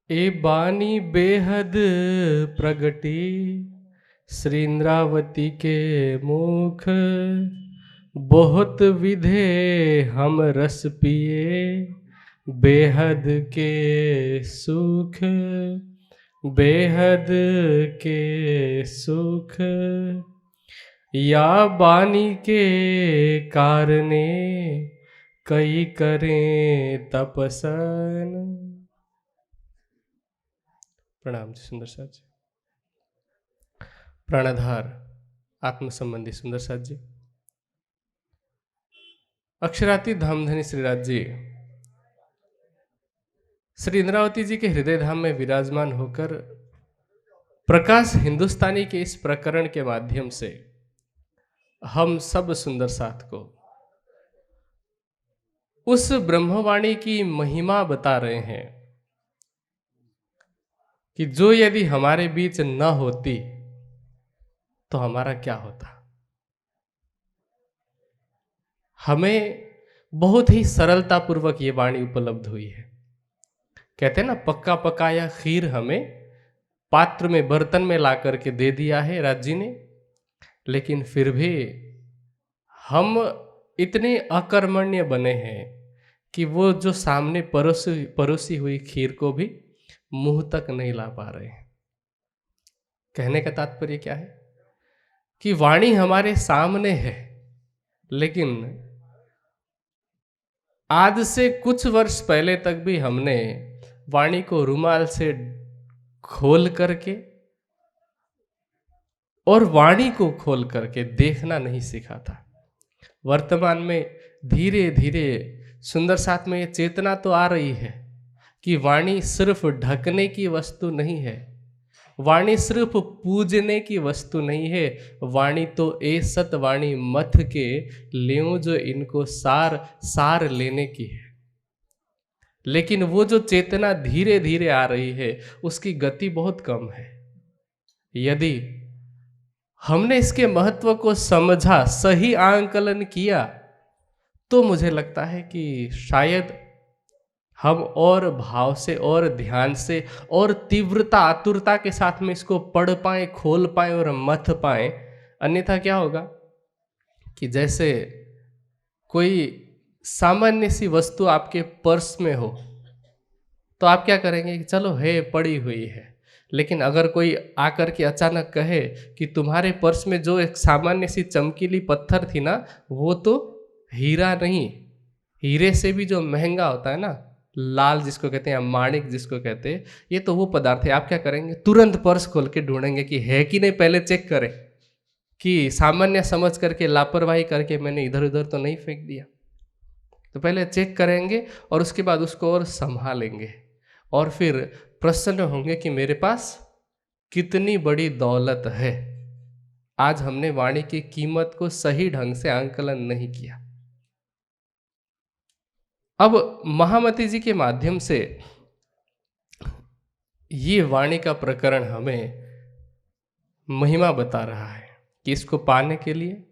ए बानी बेहद प्रगति श्री इंद्रावती के मुख, बहुत विधे हम रस पिए बेहद के सुख, बेहद के सुख। या बानी के कारणे कई करें तपसन। प्रणाम जी सुंदर साथ जी। प्राणाधार आत्म संबंधी सुंदर साथ जी। अक्षराती धामधनी श्रीराज जी श्री इंद्रावती जी के हृदय धाम में विराजमान होकर प्रकाश हिंदुस्तानी के इस प्रकरण के माध्यम से हम सब सुंदर साथ को उस ब्रह्मवाणी की महिमा बता रहे हैं कि जो यदि हमारे बीच न होती तो हमारा क्या होता। हमें बहुत ही सरलता पूर्वक ये वाणी उपलब्ध हुई है। कहते हैं ना, पक्का पकाया खीर हमें पात्र में बर्तन में ला करके दे दिया है राज जी ने, लेकिन फिर भी हम इतने अकर्मण्य बने हैं कि वो जो सामने परोसी हुई खीर को भी मुंह तक नहीं ला पा रहे हैं। कहने का तात्पर्य क्या है कि वाणी हमारे सामने है, लेकिन आज से कुछ वर्ष पहले तक भी हमने वाणी को रुमाल से खोल करके और वाणी को खोल करके देखना नहीं सीखा था। वर्तमान में धीरे धीरे सुंदर साथ में ये चेतना तो आ रही है कि वाणी सिर्फ ढकने की वस्तु नहीं है, वाणी सिर्फ पूजने की वस्तु नहीं है। वाणी तो ए सत वाणी मथ के लेऊं जो इनको सार सार लेने की है। लेकिन वो जो चेतना धीरे धीरे आ रही है उसकी गति बहुत कम है। यदि हमने इसके महत्व को समझा, सही आंकलन किया, तो मुझे लगता है कि शायद हम और भाव से और ध्यान से और तीव्रता आतुरता के साथ में इसको पढ़ पाए, खोल पाए और मथ पाए। अन्यथा क्या होगा कि जैसे कोई सामान्य सी वस्तु आपके पर्स में हो तो आप क्या करेंगे कि चलो है पड़ी हुई है, लेकिन अगर कोई आकर के अचानक कहे कि तुम्हारे पर्स में जो एक सामान्य सी चमकीली पत्थर थी ना, वो तो हीरा नहीं, हीरे से भी जो महंगा होता है ना, लाल जिसको कहते हैं या माणिक जिसको कहते हैं, ये तो वो पदार्थ है। आप क्या करेंगे, तुरंत पर्स खोल के ढूंढेंगे कि है कि नहीं, पहले चेक करें कि सामान्य समझ करके लापरवाही करके मैंने इधर उधर तो नहीं फेंक दिया। तो पहले चेक करेंगे और उसके बाद उसको और संभालेंगे और फिर प्रसन्न होंगे कि मेरे पास कितनी बड़ी दौलत है। आज हमने वाणी की कीमत को सही ढंग से आंकलन नहीं किया। अब महामती जी के माध्यम से ये वाणी का प्रकरण हमें महिमा बता रहा है कि इसको पाने के लिए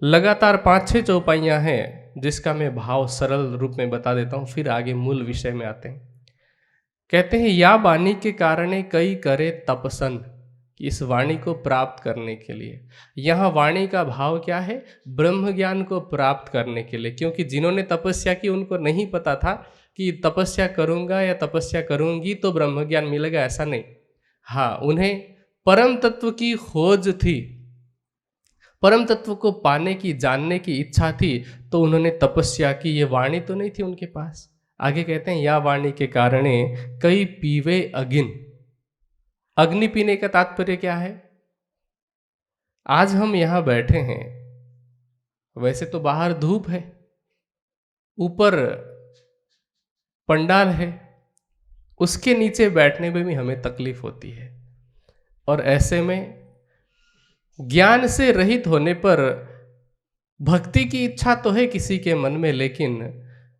लगातार 5-6 चौपाइयां हैं, जिसका मैं भाव सरल रूप में बता देता हूं, फिर आगे मूल विषय में आते हैं। कहते हैं, या वाणी के कारणे कई करे तपसन, इस वाणी को प्राप्त करने के लिए। यहाँ वाणी का भाव क्या है, ब्रह्म ज्ञान को प्राप्त करने के लिए। क्योंकि जिन्होंने तपस्या की उनको नहीं पता था कि तपस्या करूँगा या तपस्या करूँगी तो ब्रह्म ज्ञान मिलेगा, ऐसा नहीं। हाँ, उन्हें परम तत्व की खोज थी, परम तत्व को पाने की, जानने की इच्छा थी, तो उन्होंने तपस्या की। ये वाणी तो नहीं थी उनके पास। आगे कहते हैं, या वाणी के कारणे कई पीवे अगिन। अग्नि पीने का तात्पर्य क्या है? आज हम यहां बैठे हैं, वैसे तो बाहर धूप है, ऊपर पंडाल है, उसके नीचे बैठने में भी हमें तकलीफ होती है। और ऐसे में ज्ञान से रहित होने पर भक्ति की इच्छा तो है किसी के मन में, लेकिन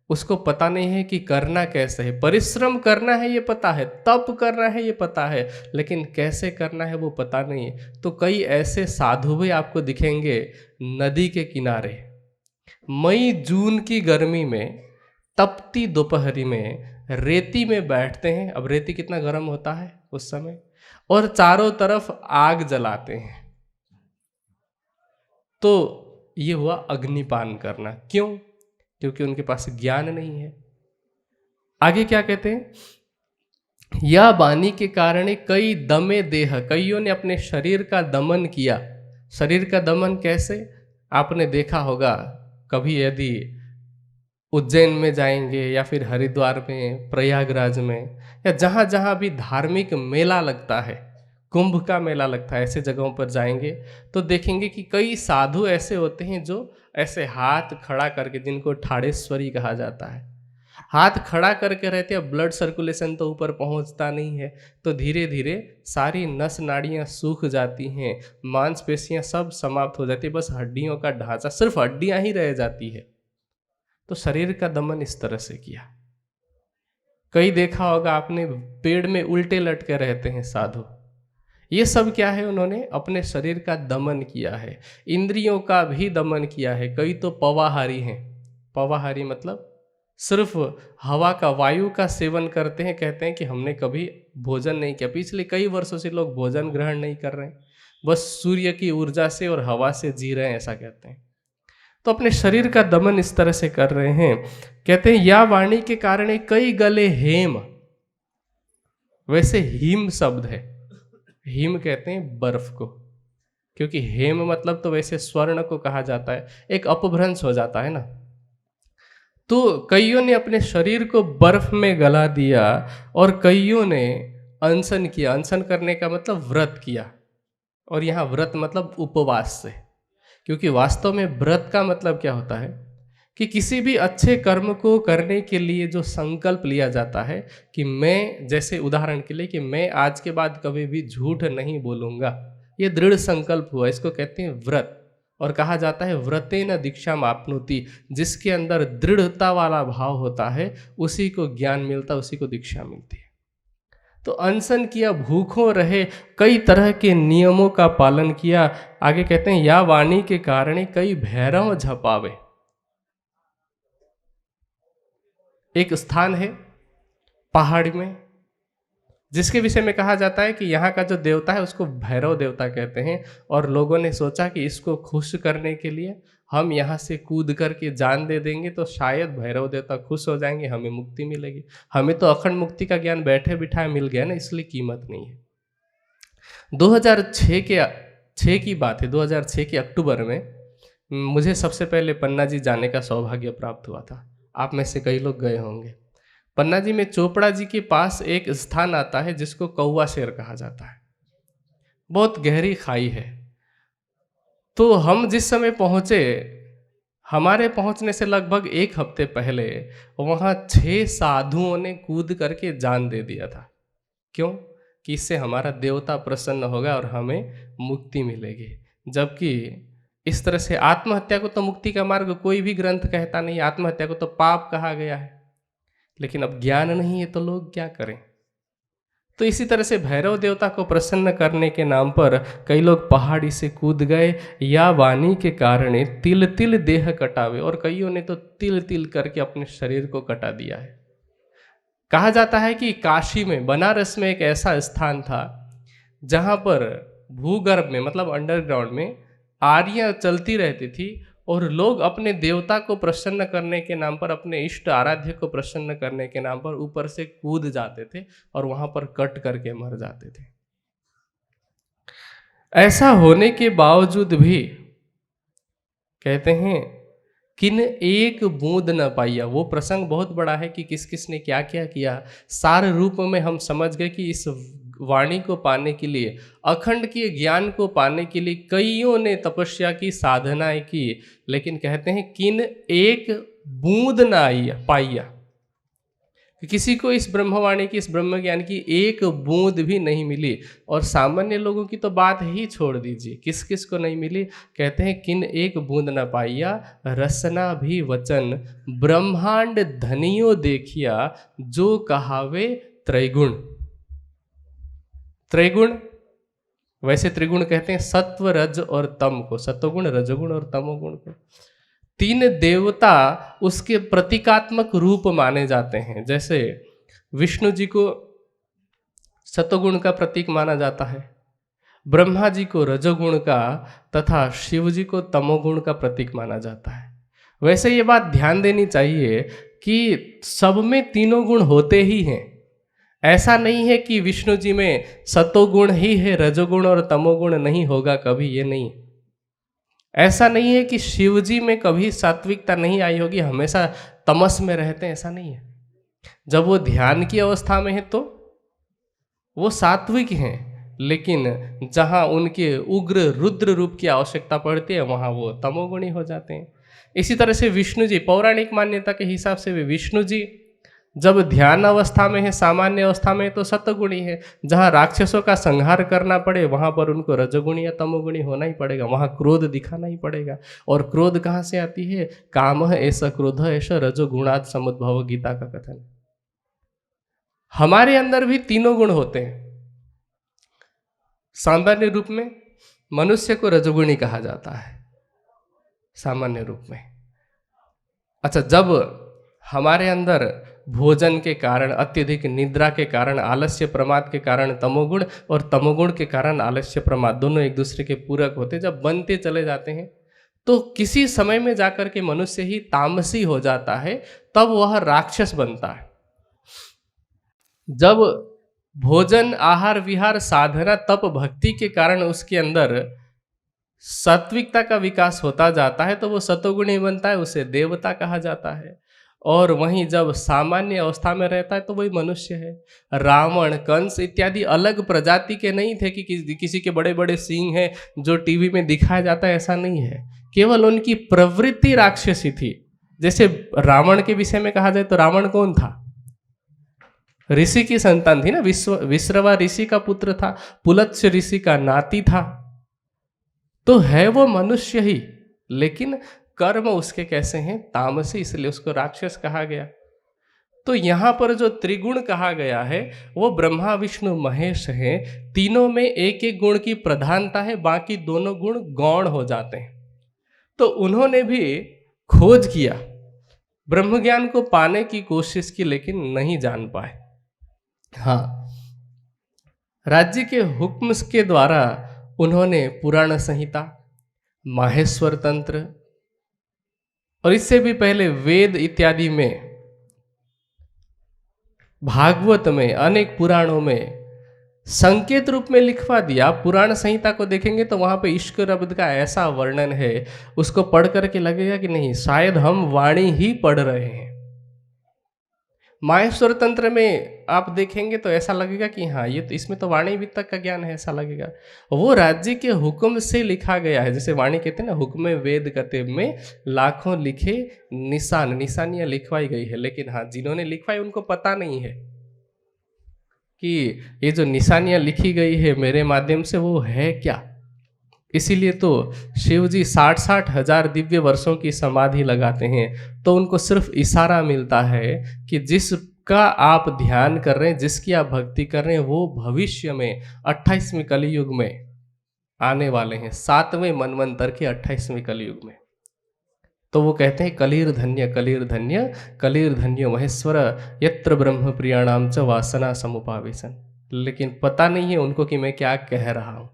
उसको पता नहीं है कि करना कैसे है। परिश्रम करना है ये पता है, तप करना है ये पता है, लेकिन कैसे करना है वो पता नहीं है। तो कई ऐसे साधु भी आपको दिखेंगे नदी के किनारे, मई जून की गर्मी में, तपती दोपहरी में रेती में बैठते हैं। अब रेती कितना गर्म होता है उस समय, और चारों तरफ आग जलाते हैं। तो ये हुआ अग्निपान करना। क्यों? क्योंकि उनके पास ज्ञान नहीं है। आगे क्या कहते हैं, या वाणी के कारण कई दमे देह, कईयों ने अपने शरीर का दमन किया। शरीर का दमन कैसे? आपने देखा होगा कभी, यदि उज्जैन में जाएंगे या फिर हरिद्वार में, प्रयागराज में, या जहाँ जहाँ भी धार्मिक मेला लगता है, कुंभ का मेला लगता है, ऐसे जगहों पर जाएंगे तो देखेंगे कि कई साधु ऐसे होते हैं जो ऐसे हाथ खड़ा करके, जिनको ठाड़ेश्वरी कहा जाता है, हाथ खड़ा करके रहते हैं। ब्लड सर्कुलेशन तो ऊपर पहुंचता नहीं है, तो धीरे धीरे सारी नस नाड़ियां सूख जाती हैं, मांसपेशियां सब समाप्त हो जाती है, बस हड्डियों का ढांचा, सिर्फ हड्डियां ही रह जाती है। तो शरीर का दमन इस तरह से किया। कई देखा होगा आपने, पेड़ में उल्टे लटके रहते हैं साधु। ये सब क्या है? उन्होंने अपने शरीर का दमन किया है, इंद्रियों का भी दमन किया है। कई तो पवाहारी हैं। पवाहारी मतलब सिर्फ हवा का, वायु का सेवन करते हैं। कहते हैं कि हमने कभी भोजन नहीं किया, पिछले कई वर्षों से लोग भोजन ग्रहण नहीं कर रहे हैं, बस सूर्य की ऊर्जा से और हवा से जी रहे हैं, ऐसा कहते हैं। तो अपने शरीर का दमन इस तरह से कर रहे हैं। कहते हैं या वाणी के कारण कई गले हेम। वैसे हीम शब्द है, हिम कहते हैं बर्फ को, क्योंकि हेम मतलब तो वैसे स्वर्ण को कहा जाता है, एक अपभ्रंश हो जाता है ना। तो कईयों ने अपने शरीर को बर्फ में गला दिया और कईयों ने अनशन किया। अनशन करने का मतलब व्रत किया, और यहाँ व्रत मतलब उपवास से, क्योंकि वास्तव में व्रत का मतलब क्या होता है कि किसी भी अच्छे कर्म को करने के लिए जो संकल्प लिया जाता है कि मैं, जैसे उदाहरण के लिए कि मैं आज के बाद कभी भी झूठ नहीं बोलूँगा, ये दृढ़ संकल्प हुआ, इसको कहते हैं व्रत। और कहा जाता है व्रतेन दीक्षा माप्नोति, जिसके अंदर दृढ़ता वाला भाव होता है उसी को ज्ञान मिलता, उसी को दीक्षा मिलती है। तो अनशन किया, भूखों रहे, कई तरह के नियमों का पालन किया। आगे कहते हैं या वाणी के कारण कई भैरव झपावे। एक स्थान है पहाड़ में जिसके विषय में कहा जाता है कि यहाँ का जो देवता है उसको भैरव देवता कहते हैं, और लोगों ने सोचा कि इसको खुश करने के लिए हम यहाँ से कूद करके जान दे देंगे तो शायद भैरव देवता खुश हो जाएंगे, हमें मुक्ति मिलेगी। हमें तो अखंड मुक्ति का ज्ञान बैठे बिठाए मिल गया ना, इसलिए कीमत नहीं है। 2006 की बात है, 2006 के अक्टूबर में मुझे सबसे पहले पन्ना जी जाने का सौभाग्य प्राप्त हुआ था। आप में से कई लोग गए होंगे। पन्ना जी में चोपड़ा जी के पास एक स्थान आता है जिसको कौवा शेर कहा जाता है। बहुत गहरी खाई है। तो हम जिस समय पहुंचे, हमारे पहुंचने से लगभग 1 हफ्ते पहले वहां 6 साधुओं ने कूद करके जान दे दिया था। क्यों? कि इससे हमारा देवता प्रसन्न होगा और हमें मुक्ति मिलेगी। जबकि इस तरह से आत्महत्या को तो मुक्ति का मार्ग कोई भी ग्रंथ कहता नहीं, आत्महत्या को तो पाप कहा गया है। लेकिन अब ज्ञान नहीं है तो लोग क्या करें। तो इसी तरह से भैरव देवता को प्रसन्न करने के नाम पर कई लोग पहाड़ी से कूद गए। या वाणी के कारण तिल तिल देह कटावे, और कईयों ने तो तिल तिल करके अपने शरीर को कटा दिया है। कहा जाता है कि काशी में, बनारस में एक ऐसा स्थान था जहाँ पर भूगर्भ में, मतलब अंडरग्राउंड में आरियां चलती रहती थी, और लोग अपने देवता को प्रसन्न करने के नाम पर, अपने इष्ट आराध्य को प्रसन्न करने के नाम पर ऊपर से कूद जाते थे और वहां पर कट करके मर जाते थे। ऐसा होने के बावजूद भी कहते हैं किन एक बूंद न पाइया। वो प्रसंग बहुत बड़ा है कि किस किस ने क्या क्या किया। सार रूप में हम समझ गए कि इस वाणी को पाने के लिए, अखंड के ज्ञान को पाने के लिए कईयों ने तपस्या की, साधनाएं की, लेकिन कहते हैं किन एक बूंद ना पाइया। किसी को इस ब्रह्मवाणी की, इस ब्रह्म ज्ञान की एक बूंद भी नहीं मिली। और सामान्य लोगों की तो बात ही छोड़ दीजिए, किस किस को नहीं मिली। कहते हैं किन एक बूंद न पाइया, रसना भी वचन ब्रह्मांड धनियो देखिया, जो कहावे त्रैगुण। त्रिगुण, वैसे त्रिगुण कहते हैं सत्व, रज और तम को, सत्वगुण, रजगुण और तमोगुण को। 3 देवता उसके प्रतीकात्मक रूप माने जाते हैं। जैसे विष्णु जी को सतोगुण का प्रतीक माना जाता है, ब्रह्मा जी को रजोगुण का तथा शिव जी को तमोगुण का प्रतीक माना जाता है। वैसे ये बात ध्यान देनी चाहिए कि सब में तीनों गुण होते ही हैं। ऐसा नहीं है कि विष्णु जी में सतोगुण ही है, रजोगुण और तमोगुण नहीं होगा कभी, ये नहीं। ऐसा नहीं है कि शिव जी में कभी सात्विकता नहीं आई होगी, हमेशा तमस में रहते हैं, ऐसा नहीं है। जब वो ध्यान की अवस्था में है तो वो सात्विक हैं, लेकिन जहाँ उनके उग्र रुद्र रूप की आवश्यकता पड़ती है वहाँ वो तमोगुणी हो जाते हैं। इसी तरह से विष्णु जी, पौराणिक मान्यता के हिसाब से भी विष्णु जी जब ध्यान अवस्था में है, सामान्य अवस्था में तो सतगुणी है। जहाँ राक्षसों का संहार करना पड़े वहाँ पर उनको रजोगुणी या तमोगुणी होना ही पड़ेगा, वहाँ क्रोध दिखाना ही पड़ेगा। और क्रोध कहाँ से आती है? काम ऐसा क्रोध ऐसा रजोगुणात् समुद्भव, गीता का कथन। हमारे अंदर भी तीनों गुण होते हैं। सामान्य रूप में मनुष्य को रजोगुणी कहा जाता है, सामान्य रूप में। अच्छा, जब हमारे अंदर भोजन के कारण, अत्यधिक निद्रा के कारण, आलस्य प्रमाद के कारण तमोगुण और तमोगुण के कारण आलस्य प्रमाद, दोनों एक दूसरे के पूरक होते, जब बनते चले जाते हैं तो किसी समय में जाकर के मनुष्य ही तामसी हो जाता है, तब वह राक्षस बनता है। जब भोजन, आहार विहार, साधना, तप, भक्ति के कारण उसके अंदर सात्विकता का विकास होता जाता है तो वो सतोगुणी बनता है, उसे देवता कहा जाता है। और वहीं जब सामान्य अवस्था में रहता है तो वही मनुष्य है। रावण, कंस इत्यादि अलग प्रजाति के नहीं थे कि किसी के बड़े बड़े सींग हैं जो टीवी में दिखाया जाता है, ऐसा नहीं है। केवल उनकी प्रवृत्ति राक्षसी थी। जैसे रावण के विषय में कहा जाए तो रावण कौन था? ऋषि की संतान थी ना, विश्रवा ऋषि का पुत्र था, पुलत्स्य ऋषि का नाती था। तो है वो मनुष्य ही, लेकिन कर्म उसके कैसे हैं? तामसी, इसलिए उसको राक्षस कहा गया। तो यहां पर जो त्रिगुण कहा गया है वो ब्रह्मा विष्णु महेश हैं। तीनों में एक एक गुण की प्रधानता है, बाकी दोनों गुण गौण हो जाते हैं। तो उन्होंने भी खोज किया, ब्रह्म ज्ञान को पाने की कोशिश की, लेकिन नहीं जान पाए। हाँ, राज्य के हुक्म के द्वारा उन्होंने पुराण संहिता, माहेश्वर तंत्र और इससे भी पहले वेद इत्यादि में, भागवत में, अनेक पुराणों में संकेत रूप में लिखवा दिया। आप पुराण संहिता को देखेंगे तो वहां पे इश्क शब्द का ऐसा वर्णन है, उसको पढ़ करके लगेगा कि नहीं, शायद हम वाणी ही पढ़ रहे हैं। माहेश्वर तंत्र में आप देखेंगे तो ऐसा लगेगा कि हाँ, ये तो इसमें तो वाणी वितक का ज्ञान है, ऐसा लगेगा। वो राज्य के हुक्म से लिखा गया है। जैसे वाणी कहते हैं ना, हुक्म वेद कते में लाखों लिखे निशान, निशानियां लिखवाई गई है। लेकिन हाँ, जिन्होंने लिखवाई उनको पता नहीं है कि ये जो निशानियां लिखी गई है मेरे माध्यम से वो है क्या। इसीलिए तो शिव जी 60-60 हजार दिव्य वर्षों की समाधि लगाते हैं, तो उनको सिर्फ इशारा मिलता है कि जिसका आप ध्यान कर रहे हैं, जिसकी आप भक्ति कर रहे हैं, वो भविष्य में 28वें कलयुग में आने वाले हैं, 7वें मनवंतर के 28वें कलयुग में। तो वो कहते हैं कलीर धन्य कलीर धन्य कलीर धन्य महेश्वर यत्र ब्रह्म प्रियाणाम च वासना समुपावेशन। लेकिन पता नहीं है उनको कि मैं क्या कह रहा हूँ।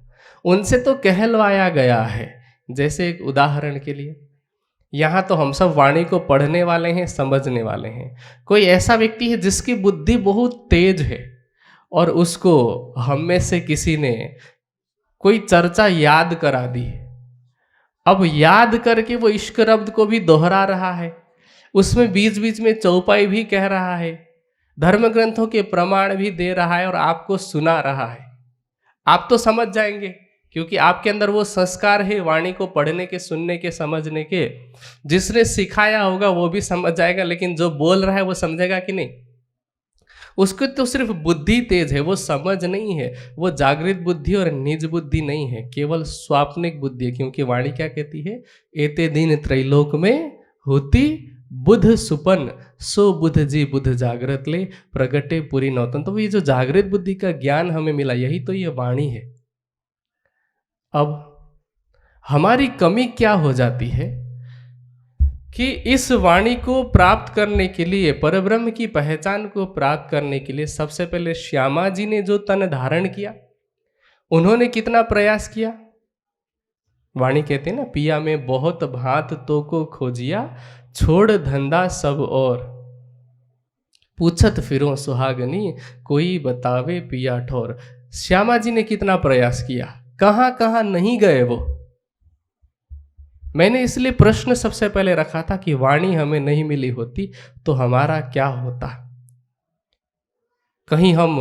उनसे तो कहलवाया गया है। जैसे एक उदाहरण के लिए, यहाँ तो हम सब वाणी को पढ़ने वाले हैं, समझने वाले हैं। कोई ऐसा व्यक्ति है जिसकी बुद्धि बहुत तेज है और उसको हम में से किसी ने कोई चर्चा याद करा दी, अब याद करके वो इश्क रब्द को भी दोहरा रहा है, उसमें बीच बीच में चौपाई भी कह रहा है, धर्म ग्रंथों के प्रमाण भी दे रहा है और आपको सुना रहा है। आप तो समझ जाएंगे क्योंकि आपके अंदर वो संस्कार है वाणी को पढ़ने के, सुनने के, समझने के। जिसने सिखाया होगा वो भी समझ जाएगा, लेकिन जो बोल रहा है वो समझेगा कि नहीं? उसको तो सिर्फ बुद्धि तेज है, वो समझ नहीं है। वो जागृत बुद्धि और निज बुद्धि नहीं है, केवल स्वाप्निक बुद्धि है। क्योंकि वाणी क्या कहती है? एते दिन त्रैलोक में होती बुध सुपन, सो बुध जी बुध जागृत ले प्रगटे पूरी नौतन। तो ये जो जागृत बुद्धि का ज्ञान हमें मिला, यही तो ये वाणी है। अब हमारी कमी क्या हो जाती है? कि इस वाणी को प्राप्त करने के लिए, परब्रह्म की पहचान को प्राप्त करने के लिए सबसे पहले श्यामा जी ने जो तन धारण किया, उन्होंने कितना प्रयास किया। वाणी कहते हैं ना, पिया में बहुत भांत तो को खोजिया, छोड़ धंधा सब और, पूछत फिरो सुहागनी, कोई बतावे पिया ठोर। श्यामा जी ने कितना प्रयास किया, कहां कहां नहीं गए वो। मैंने इसलिए प्रश्न सबसे पहले रखा था कि वाणी हमें नहीं मिली होती तो हमारा क्या होता। कहीं हम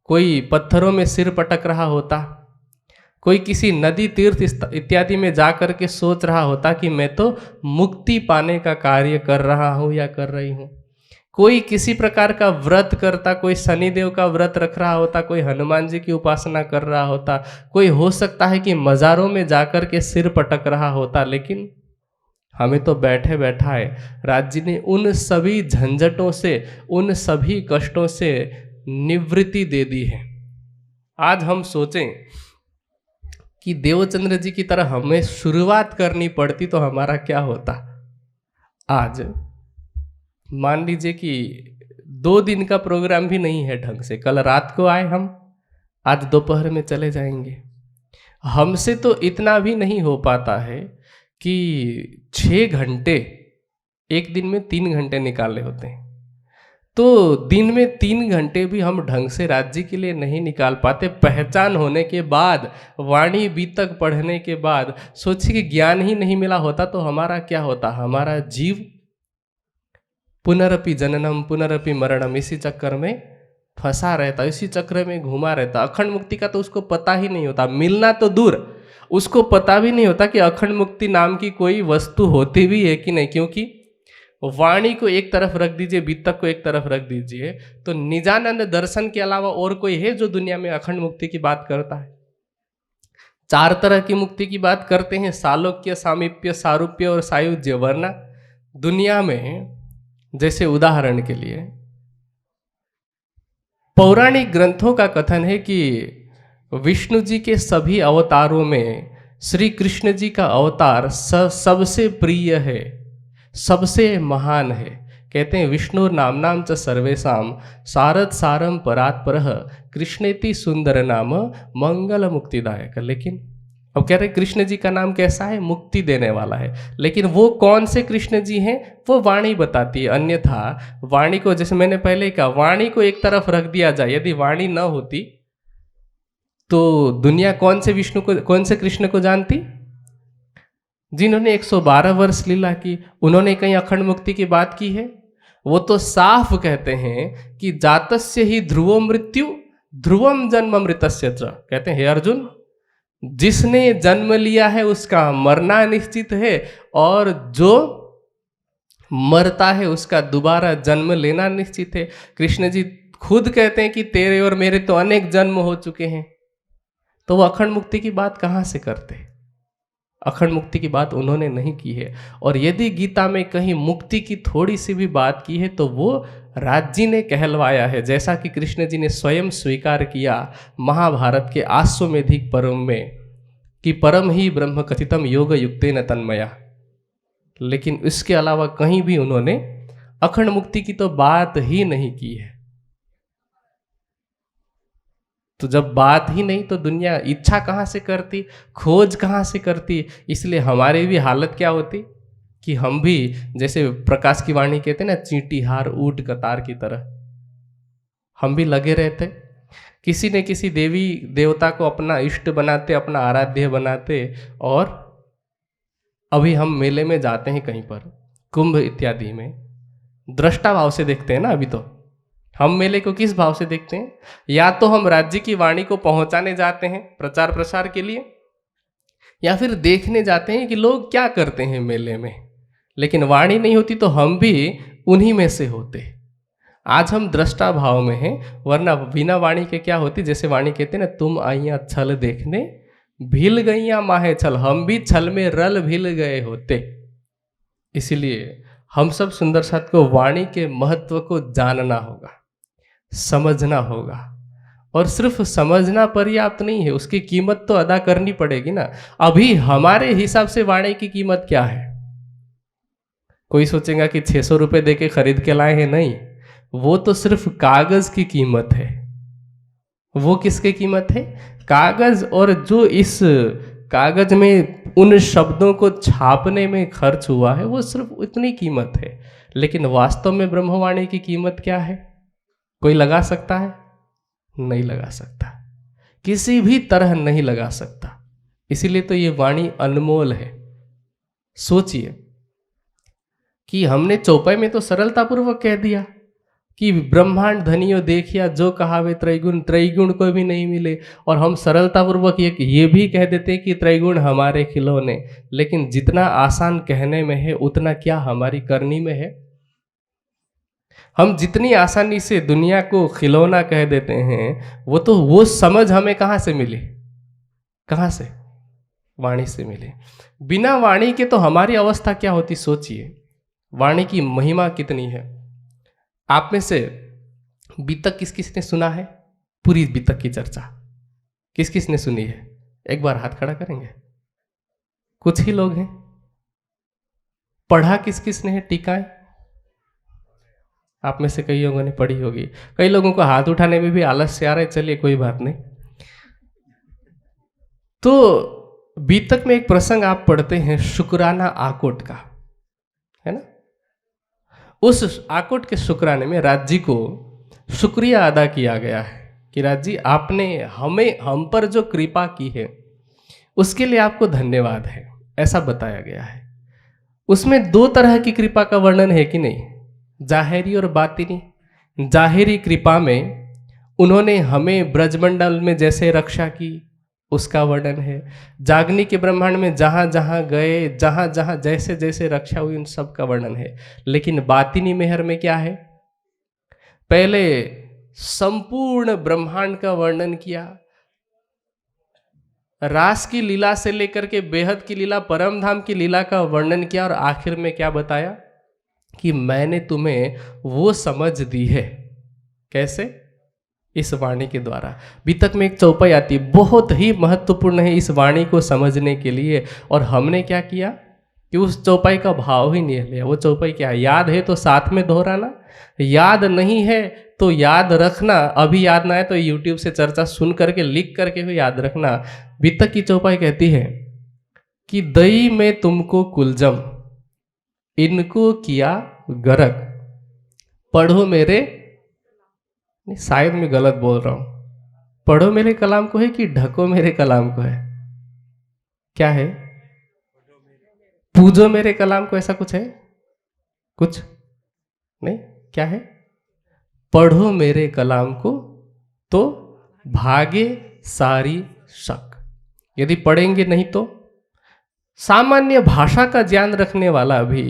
कोई पत्थरों में सिर पटक रहा होता, कोई किसी नदी तीर्थ इत्यादि में जाकर के सोच रहा होता कि मैं तो मुक्ति पाने का कार्य कर रहा हूं या कर रही हूं। कोई किसी प्रकार का व्रत करता, कोई शनिदेव का व्रत रख रहा होता, कोई हनुमान जी की उपासना कर रहा होता, कोई हो सकता है कि मज़ारों में जाकर के सिर पटक रहा होता। लेकिन हमें तो बैठे बैठाए राज जी ने उन सभी झंझटों से, उन सभी कष्टों से निवृत्ति दे दी है। आज हम सोचें कि देवचंद्र जी की तरह हमें शुरुआत करनी पड़ती तो हमारा क्या होता। आज मान लीजिए कि 2 दिन का प्रोग्राम भी नहीं है ढंग से, कल रात को आए हम, आज दोपहर में चले जाएंगे। हमसे तो इतना भी नहीं हो पाता है कि 6 घंटे, एक दिन में 3 घंटे निकालने होते हैं, तो दिन में 3 घंटे भी हम ढंग से राज्य के लिए नहीं निकाल पाते। पहचान होने के बाद, वाणी बीतक पढ़ने के बाद सोचिए कि ज्ञान ही नहीं मिला होता तो हमारा क्या होता। हमारा जीव पुनरपि जननम पुनरपि मरणम, इसी चक्कर में फंसा रहता, इसी चक्र में घुमा रहता। अखंड मुक्ति का तो उसको पता ही नहीं होता, मिलना तो दूर, उसको पता भी नहीं होता कि अखंड मुक्ति नाम की कोई वस्तु होती भी है कि नहीं। क्योंकि वाणी को एक तरफ रख दीजिए, बीतक को एक तरफ रख दीजिए, तो निजानंद दर्शन के अलावा और कोई है जो दुनिया में अखंड मुक्ति की बात करता है। 4 तरह की मुक्ति की बात करते हैं, सालोक्य, सामीप्य, सारूप्य और सायुज्य। वरना दुनिया में, जैसे उदाहरण के लिए पौराणिक ग्रंथों का कथन है कि विष्णु जी के सभी अवतारों में श्री कृष्ण जी का अवतार सबसे प्रिय है, सबसे महान है। कहते हैं विष्णु नामनाम च सर्वेषाम सारद सारम परात्परः कृष्णेति सुंदर नाम मंगल मुक्तिदायक। लेकिन अब कह रहे कृष्ण जी का नाम कैसा है, मुक्ति देने वाला है। लेकिन वो कौन से कृष्ण जी हैं वो वाणी बताती है। अन्यथा वाणी को, जैसे मैंने पहले कहा, वाणी को एक तरफ रख दिया जाए, यदि वाणी न होती तो दुनिया कौन से विष्णु को, कौन से कृष्ण को जानती। जिन्होंने 112 वर्ष लीला की, उन्होंने कहीं अखंड मुक्ति की बात की है। वो तो साफ कहते हैं कि जातस्य ही ध्रुवो मृत्यु ध्रुवम जन्म मृतस्य च। कहते हैं हे अर्जुन, जिसने जन्म लिया है उसका मरना निश्चित है, और जो मरता है उसका दोबारा जन्म लेना निश्चित है। कृष्ण जी खुद कहते हैं कि तेरे और मेरे तो अनेक जन्म हो चुके हैं, तो वो अखंड मुक्ति की बात कहाँ से करते। अखंड मुक्ति की बात उन्होंने नहीं की है। और यदि गीता में कहीं मुक्ति की थोड़ी सी भी बात की है तो वो राज जी ने कहलवाया है। जैसा कि कृष्ण जी ने स्वयं स्वीकार किया महाभारत के आश्वमेधिक पर्व में कि परम ही ब्रह्म कथितम योग युक्तेन तन्मया। लेकिन इसके अलावा कहीं भी उन्होंने अखंड मुक्ति की तो बात ही नहीं की है। तो जब बात ही नहीं तो दुनिया इच्छा कहाँ से करती, खोज कहाँ से करती। इसलिए हमारी भी हालत क्या होती कि हम भी, जैसे प्रकाश की वाणी कहते हैं ना, चींटी हार ऊंट कतार की तरह हम भी लगे रहते, किसी न किसी देवी देवता को अपना इष्ट बनाते, अपना आराध्य बनाते। और अभी हम मेले में जाते हैं कहीं पर, कुंभ इत्यादि में, दृष्टा भाव से देखते हैं ना। अभी तो हम मेले को किस भाव से देखते हैं, या तो हम राज्य की वाणी को पहुंचाने जाते हैं प्रचार प्रसार के लिए, या फिर देखने जाते हैं कि लोग क्या करते हैं मेले में। लेकिन वाणी नहीं होती तो हम भी उन्हीं में से होते। आज हम दृष्टा भाव में हैं, वरना बिना वाणी के क्या होती। जैसे वाणी कहते हैं ना, तुम आइया छल देखने भील गईया माहे छल, हम भी छल में रल भील गए होते। इसीलिए हम सब सुंदर साथ को वाणी के महत्व को जानना होगा, समझना होगा। और सिर्फ समझना पर्याप्त नहीं है, उसकी कीमत तो अदा करनी पड़ेगी ना। अभी हमारे हिसाब से वाणी की कीमत क्या है, कोई सोचेगा कि 600 रुपये दे के खरीद के लाए हैं, नहीं, वो तो सिर्फ कागज की कीमत है। वो किसकी कीमत है? कागज, और जो इस कागज में उन शब्दों को छापने में खर्च हुआ है वो सिर्फ इतनी कीमत है। लेकिन वास्तव में ब्रह्मवाणी की कीमत क्या है? कोई लगा सकता है? नहीं लगा सकता, किसी भी तरह नहीं लगा सकता। इसीलिए तो ये वाणी अनमोल है। सोचिए कि हमने चौपाई में तो सरलतापूर्वक कह दिया कि ब्रह्मांड धनियो देखिया जो कहावे त्रैगुण, त्रैगुण को भी नहीं मिले, और हम सरलतापूर्वक ये भी कह देते कि त्रैगुण हमारे खिलौने। लेकिन जितना आसान कहने में है उतना क्या हमारी करनी में है? हम जितनी आसानी से दुनिया को खिलौना कह देते हैं, वो समझ हमें कहाँ से मिली? कहाँ से? वाणी से मिले। बिना वाणी के तो हमारी अवस्था क्या होती, सोचिए। वाणी की महिमा कितनी है। आप में से बीतक किस किस ने सुना है? पूरी बीतक की चर्चा किस किस ने सुनी है? एक बार हाथ खड़ा करेंगे? कुछ ही लोग हैं। पढ़ा किस किस ने है टीकाएं? आप में से कई लोगों ने पढ़ी होगी। कई लोगों को हाथ उठाने में भी आलस्य आ रहा है, चलिए कोई बात नहीं। तो बीतक में एक प्रसंग आप पढ़ते हैं, शुक्राना आकोट का, है ना। उस आकोट के शुक्राने में राज जी को शुक्रिया अदा किया गया है कि राज जी आपने हम पर जो कृपा की है उसके लिए आपको धन्यवाद है, ऐसा बताया गया है। उसमें दो तरह की कृपा का वर्णन है कि नहीं, जाहिरी और बातिनी। जाहिरी कृपा में उन्होंने हमें ब्रजमंडल में जैसे रक्षा की उसका वर्णन है। जागनी के ब्रह्मांड में जहाँ जहाँ गए, जहाँ जहाँ जैसे जैसे रक्षा हुई, उन सब का वर्णन है। लेकिन बातिनी मेहर में क्या है? पहले संपूर्ण ब्रह्मांड का वर्णन किया, रास की लीला से लेकर के बेहद की लीला, परम धाम की लीला का वर्णन किया, और आखिर में क्या बताया कि मैंने तुम्हें वो समझ दी है। कैसे? इस वाणी के द्वारा। बीतक में एक चौपाई आती है, बहुत ही महत्वपूर्ण है इस वाणी को समझने के लिए। और हमने क्या किया कि उस चौपाई का भाव ही नहीं लिया। वो चौपाई क्या है? याद है तो साथ में दोहराना, याद नहीं है तो याद रखना। अभी याद ना है तो यूट्यूब से चर्चा सुन करके, लिख करके भी याद रखना। बीतक की चौपाई कहती है कि दई में तुमको कुलजम, इनको किया गरक, पढ़ो मेरे, नहीं शायद मैं गलत बोल रहा हूं, पढ़ो मेरे कलाम को है कि ढको मेरे कलाम को है? क्या है? पूजो मेरे कलाम को, ऐसा कुछ है? कुछ नहीं, क्या है? पढ़ो मेरे कलाम को तो भागे सारी शक। यदि पढ़ेंगे नहीं तो, सामान्य भाषा का ज्ञान रखने वाला भी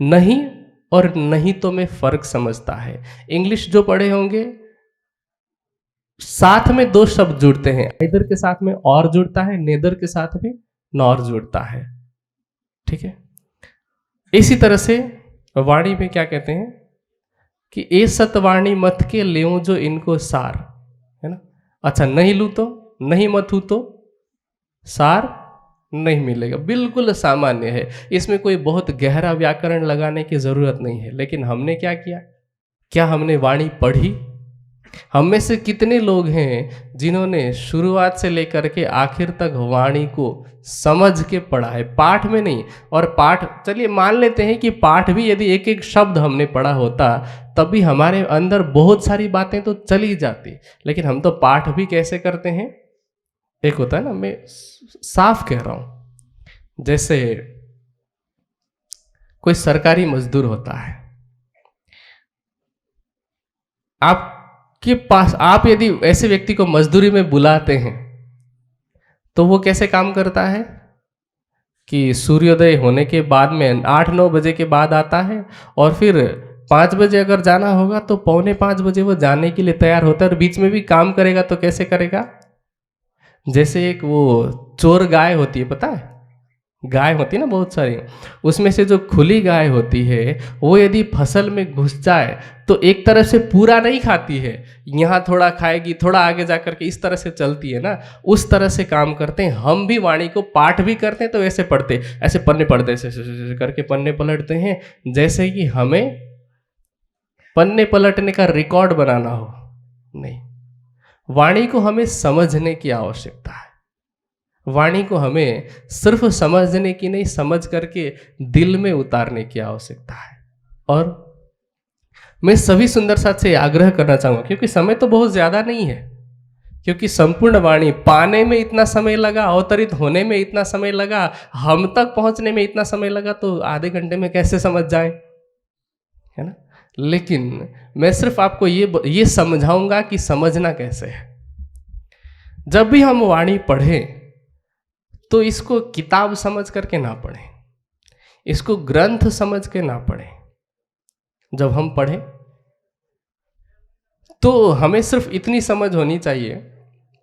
नहीं और नहीं तो में फर्क समझता है। इंग्लिश जो पढ़े होंगे, साथ में दो शब्द जुड़ते हैं, इधर के साथ में और जुड़ता है, नेदर के साथ में नॉर जुड़ता है। ठीक है। इसी तरह से वाणी में क्या कहते हैं कि ए सतवाणी मत के लेऊं जो इनको सार, है ना। अच्छा, नहीं लू तो, नहीं मत हूं तो सार नहीं मिलेगा। बिल्कुल सामान्य है, इसमें कोई बहुत गहरा व्याकरण लगाने की जरूरत नहीं है। लेकिन हमने क्या किया? क्या हमने वाणी पढ़ी? हम में से कितने लोग हैं जिन्होंने शुरुआत से लेकर के आखिर तक वाणी को समझ के पढ़ा है? पाठ में नहीं। और पाठ, चलिए मान लेते हैं कि पाठ भी यदि एक एक शब्द हमने पढ़ा होता तब भी हमारे अंदर बहुत सारी बातें तो चली जाती। लेकिन हम तो पाठ भी कैसे करते हैं? एक होता है ना, मैं साफ कह रहा हूं, जैसे कोई सरकारी मजदूर होता है, आपके पास, आप यदि ऐसे व्यक्ति को मजदूरी में बुलाते हैं तो वो कैसे काम करता है कि सूर्योदय होने के बाद में 8-9 बजे के बाद आता है, और फिर 5 बजे अगर जाना होगा तो 4:45 बजे वो जाने के लिए तैयार होता है। और बीच में भी काम करेगा तो कैसे करेगा? जैसे एक वो चोर गाय होती है, पता है, गाय होती है ना बहुत सारी, उसमें से जो खुली गाय होती है वो यदि फसल में घुस जाए तो एक तरह से पूरा नहीं खाती है, यहाँ थोड़ा खाएगी, थोड़ा आगे जा करके इस तरह से चलती है ना, उस तरह से काम करते हैं। हम भी वाणी को पाठ भी करते हैं तो ऐसे पढ़ते, ऐसे पन्ने पढ़ते, ऐसे करके पन्ने पलटते हैं, जैसे कि हमें पन्ने पलटने का रिकॉर्ड बनाना हो। नहीं, वाणी को हमें समझने की आवश्यकता है। वाणी को हमें सिर्फ समझने की नहीं, समझ करके दिल में उतारने की आवश्यकता है। और मैं सभी सुंदर साथ से आग्रह करना चाहूंगा, क्योंकि समय तो बहुत ज्यादा नहीं है, क्योंकि संपूर्ण वाणी पाने में इतना समय लगा, अवतरित होने में इतना समय लगा, हम तक पहुंचने में इतना समय लगा, तो आधे घंटे में कैसे समझ जाए, है ना। लेकिन मैं सिर्फ आपको ये समझाऊंगा कि समझना कैसे है। जब भी हम वाणी पढ़ें तो इसको किताब समझ करके ना पढ़ें, इसको ग्रंथ समझ के ना पढ़ें। जब हम पढ़ें तो हमें सिर्फ इतनी समझ होनी चाहिए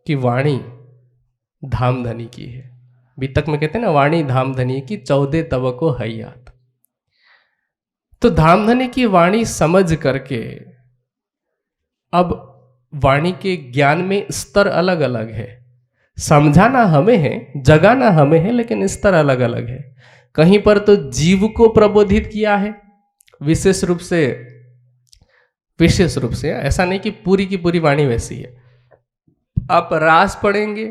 कि वाणी धामधनी की है। अभी तक में कहते हैं ना, वाणी धामधनी की 14 तब को है याद। तो धामधनी की वाणी समझ करके, अब वाणी के ज्ञान में स्तर अलग अलग है, समझाना हमें है, जगाना हमें है, लेकिन स्तर अलग अलग है। कहीं पर तो जीव को प्रबोधित किया है विशेष रूप से, ऐसा नहीं कि पूरी की पूरी वाणी वैसी है। आप रास पढ़ेंगे,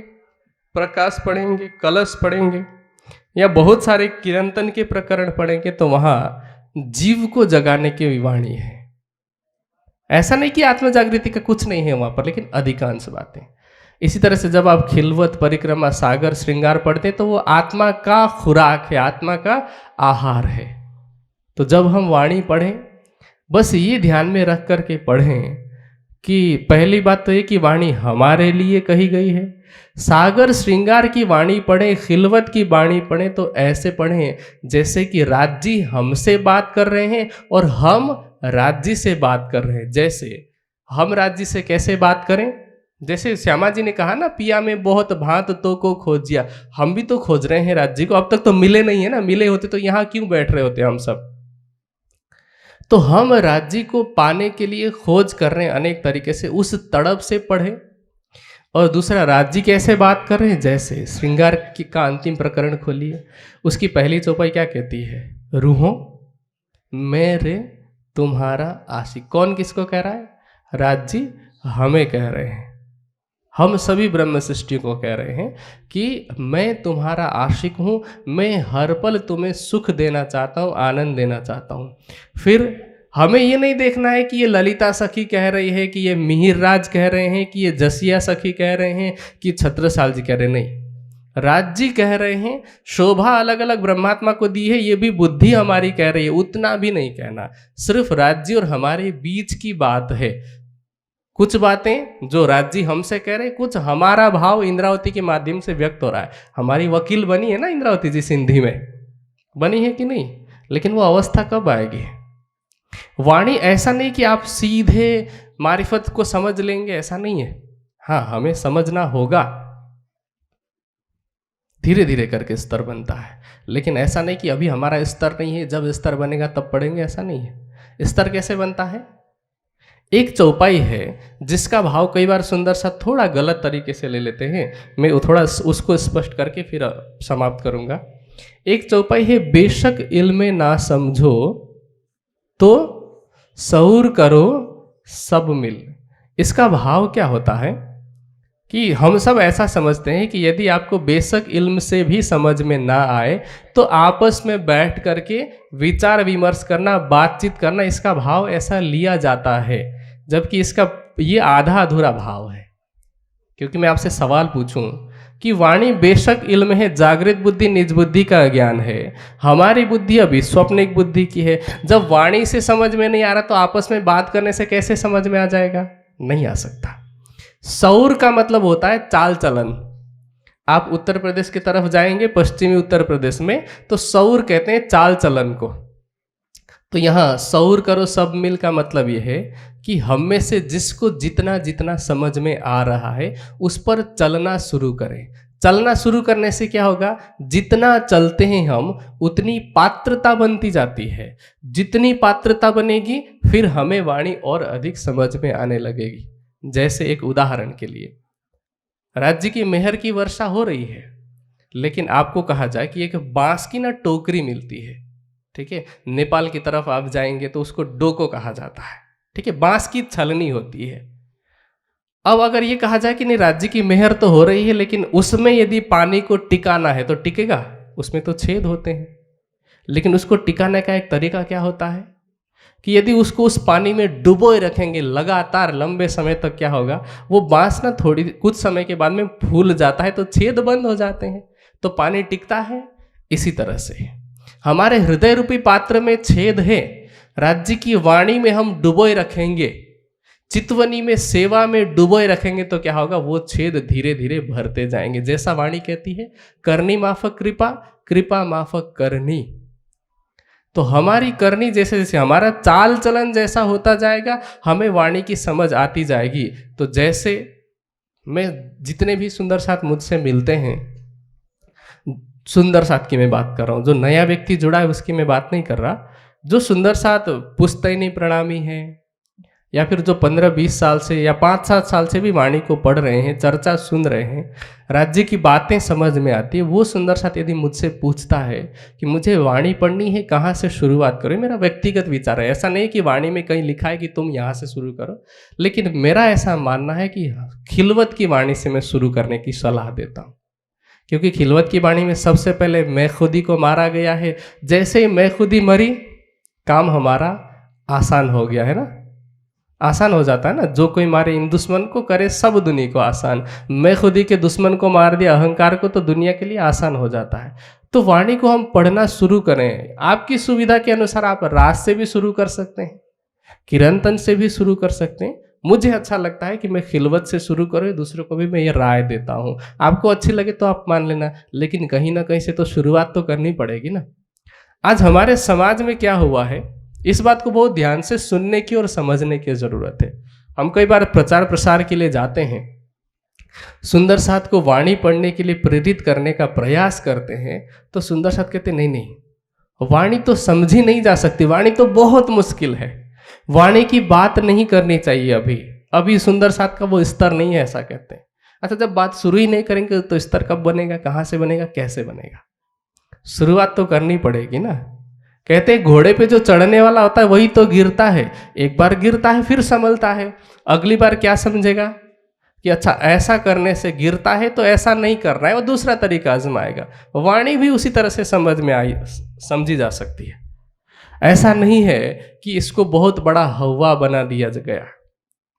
प्रकाश पढ़ेंगे, कलश पढ़ेंगे, या बहुत सारे किरंतन के प्रकरण पढ़ेंगे तो वहां जीव को जगाने की वाणी है। ऐसा नहीं कि आत्म जागृति का कुछ नहीं है वहां पर, लेकिन अधिकांश बातें। इसी तरह से जब आप खिलवत, परिक्रमा, सागर, श्रृंगार पढ़ते तो वो आत्मा का खुराक है, आत्मा का आहार है। तो जब हम वाणी पढ़ें, बस ये ध्यान में रख करके पढ़ें कि पहली बात तो ये कि वाणी हमारे लिए कही गई है। सागर श्रृंगार की वाणी पढ़ें, खिलवत की वाणी पढ़ें तो ऐसे पढ़ें जैसे कि राज जी हमसे बात कर रहे हैं और हम राज जी से बात कर रहे हैं। जैसे हम राज जी से कैसे बात करें, जैसे श्यामा जी ने कहा ना, पिया में बहुत भांत तो को खोजिया, हम भी तो खोज रहे हैं राज जी को, अब तक तो मिले नहीं है ना, मिले होते तो यहाँ क्यों बैठ रहे होते हम सब। तो हम राज जी को पाने के लिए खोज कर रहे हैं अनेक तरीके से, उस तड़प से पढ़े। और दूसरा, राज जी कैसे बात कर रहे हैं, जैसे श्रृंगार का अंतिम प्रकरण खोलिए, उसकी पहली चौपाई क्या कहती है, रूहों मेरे तुम्हारा आशिक। कौन किसको कह रहा है, राज जी हमें कह रहे हैं, हम सभी ब्रह्म सृष्टि को कह रहे हैं कि मैं तुम्हारा आशिक हूँ, मैं हर पल तुम्हें सुख देना चाहता हूँ, आनंद देना चाहता हूँ। फिर हमें ये नहीं देखना है कि ये ललिता सखी कह रही है, कि ये मिहिर राज कह रहे हैं, कि ये जसिया सखी कह रहे हैं, कि छत्रसाल जी कह रहे हैं। नहीं, राज जी कह रहे हैं। शोभा अलग अलग ब्रह्मात्मा को दी है, ये भी बुद्धि हमारी कह रही है, उतना भी नहीं कहना। सिर्फ राज जी और हमारे बीच की बात है। कुछ बातें जो राज जी हमसे कह रहे हैं, कुछ हमारा भाव इंद्रावती के माध्यम से व्यक्त हो रहा है। हमारी वकील बनी है ना इंद्रावती जी, सिंधी में बनी है कि नहीं, लेकिन वो अवस्था कब आएगी। वाणी ऐसा नहीं कि आप सीधे मारिफत को समझ लेंगे, ऐसा नहीं है। हाँ, हमें समझना होगा, धीरे धीरे करके स्तर बनता है, लेकिन ऐसा नहीं कि अभी हमारा स्तर नहीं है, जब स्तर बनेगा तब पढ़ेंगे, ऐसा नहीं है। स्तर कैसे बनता है, एक चौपाई है जिसका भाव कई बार सुंदर सा थोड़ा गलत तरीके से ले लेते हैं, मैं थोड़ा उसको स्पष्ट करके फिर समाप्त करूंगा। एक चौपाई है, बेशक इल्म ना समझो तो सऊर करो सब मिल। इसका भाव क्या होता है कि हम सब ऐसा समझते हैं कि यदि आपको बेशक इल्म से भी समझ में ना आए तो आपस में बैठ करके विचार विमर्श करना, बातचीत करना, इसका भाव ऐसा लिया जाता है, जबकि इसका ये आधा अधूरा भाव है। क्योंकि मैं आपसे सवाल पूछूं कि वाणी बेशक इल्म है, जागृत बुद्धि निज बुद्धि का ज्ञान है, हमारी बुद्धि अभी स्वप्निक बुद्धि की है। जब वाणी से समझ में नहीं आ रहा तो आपस में बात करने से कैसे समझ में आ जाएगा, नहीं आ सकता। सौर का मतलब होता है चाल चलन। आप उत्तर प्रदेश की तरफ जाएंगे, पश्चिमी उत्तर प्रदेश में, तो सौर कहते हैं चाल चलन को। तो यहाँ सौर करो सब मिल का मतलब यह है कि हम में से जिसको जितना जितना समझ में आ रहा है उस पर चलना शुरू करें। चलना शुरू करने से क्या होगा, जितना चलते हैं हम उतनी पात्रता बनती जाती है। जितनी पात्रता बनेगी फिर हमें वाणी और अधिक समझ में आने लगेगी। जैसे एक उदाहरण के लिए, राज्य की मेहर की वर्षा हो रही है, लेकिन आपको कहा जाए कि एक बांस की ना टोकरी मिलती है, ठीक है। नेपाल की तरफ आप जाएंगे तो उसको डोको कहा जाता है, ठीक है, बांस की छलनी होती है। अब अगर ये कहा जाए कि नहीं, राज्य की मेहर तो हो रही है लेकिन उसमें यदि पानी को टिकाना है तो टिकेगा, उसमें तो छेद होते हैं। लेकिन उसको टिकाने का एक तरीका क्या होता है कि यदि उसको उस पानी में डुबोए रखेंगे लगातार लंबे समय तक, क्या होगा, वो बांस ना थोड़ी कुछ समय के बाद में फूल जाता है तो छेद बंद हो जाते हैं, तो पानी टिकता है। इसी तरह से हमारे हृदय रूपी पात्र में छेद है, राज्य की वाणी में हम डुबोए रखेंगे, चितवनी में सेवा में डुबोए रखेंगे तो क्या होगा, वो छेद धीरे धीरे भरते जाएंगे। जैसा वाणी कहती है, करनी माफक कृपा, कृपा माफक करनी। तो हमारी करनी जैसे जैसे हमारा चाल चलन जैसा होता जाएगा, हमें वाणी की समझ आती जाएगी। तो जैसे मैं जितने भी सुंदर साथ मुझसे मिलते हैं, सुंदर साथ की मैं बात कर रहा हूँ, जो नया व्यक्ति जुड़ा है उसकी मैं बात नहीं कर रहा, जो सुंदर साथ पुश्तैनी प्रणामी है या फिर जो 15-20 साल से या 5-7 साल से भी वाणी को पढ़ रहे हैं, चर्चा सुन रहे हैं, राज्य की बातें समझ में आती है, वो सुंदर साथ यदि मुझसे पूछता है कि मुझे वाणी पढ़नी है, कहाँ से शुरुआत करो, मेरा व्यक्तिगत विचार है। ऐसा नहीं कि वाणी में कहीं लिखा है कि तुम यहाँ से शुरू करो, लेकिन मेरा ऐसा मानना है कि खिलवत की वाणी से मैं शुरू करने की सलाह देता हूँ। क्योंकि खिलवत की वाणी में सबसे पहले मैं खुदी को मारा गया है। जैसे ही मैं खुदी मरी, काम हमारा आसान हो गया है ना, आसान हो जाता है ना। जो कोई मारे इन दुश्मन को, करे सब दुनिया को आसान। मैं खुदी के दुश्मन को मार दिया, अहंकार को, तो दुनिया के लिए आसान हो जाता है। तो वाणी को हम पढ़ना शुरू करें। आपकी सुविधा के अनुसार आप रात से भी शुरू कर सकते हैं, कीर्तन से भी शुरू कर सकते हैं। मुझे अच्छा लगता है कि मैं खिलवत से शुरू करूँ, दूसरों को भी मैं ये राय देता हूँ। आपको अच्छी लगे तो आप मान लेना, लेकिन कहीं ना कहीं से तो शुरुआत तो करनी पड़ेगी ना। आज हमारे समाज में क्या हुआ है, इस बात को बहुत ध्यान से सुनने की और समझने की जरूरत है। हम कई बार प्रचार प्रसार के लिए जाते हैं, सुंदर साथ को वाणी पढ़ने के लिए प्रेरित करने का प्रयास करते हैं, तो सुंदर साथ कहते नहीं नहीं, वाणी तो समझी नहीं जा सकती, वाणी तो बहुत मुश्किल है, वाणी की बात नहीं करनी चाहिए, अभी सुंदर साथ का वो स्तर नहीं है, ऐसा कहते हैं। अच्छा, जब बात शुरू ही नहीं करेंगे तो स्तर कब बनेगा, कहाँ से बनेगा, कैसे बनेगा? शुरुआत तो करनी पड़ेगी ना। कहते हैं घोड़े पे जो चढ़ने वाला होता है वही तो गिरता है, एक बार गिरता है फिर संभलता है। अगली बार क्या समझेगा कि अच्छा ऐसा करने से गिरता है तो ऐसा नहीं करना है, वो दूसरा तरीका आजमाएगा। वाणी भी उसी तरह से समझी जा सकती है। ऐसा नहीं है कि इसको बहुत बड़ा हवा बना दिया गया।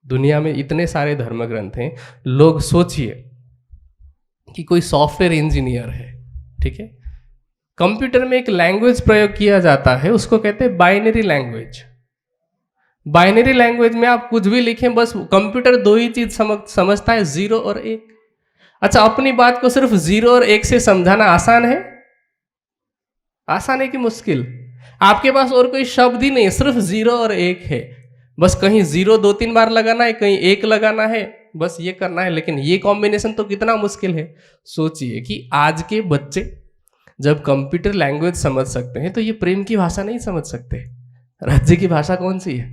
दुनिया में इतने सारे धर्म ग्रंथ हैं। लोग सोचिए कि कोई सॉफ्टवेयर इंजीनियर है, ठीक है, कंप्यूटर में एक लैंग्वेज प्रयोग किया जाता है, उसको कहते हैं बाइनरी लैंग्वेज। बाइनरी लैंग्वेज में आप कुछ भी लिखें, बस कंप्यूटर दो ही चीज समझता है, 0 और 1। अच्छा, अपनी बात को सिर्फ 0 और 1 से समझाना आसान है? आसान है कि मुश्किल? आपके पास और कोई शब्द ही नहीं, सिर्फ 0 और 1 है। बस कहीं 0 2-3 बार लगाना है, कहीं 1 लगाना है, बस ये करना है। लेकिन ये कॉम्बिनेशन तो कितना मुश्किल है। सोचिए कि आज के बच्चे जब कंप्यूटर लैंग्वेज समझ सकते हैं तो ये प्रेम की भाषा नहीं समझ सकते। राज्य की भाषा कौन सी है?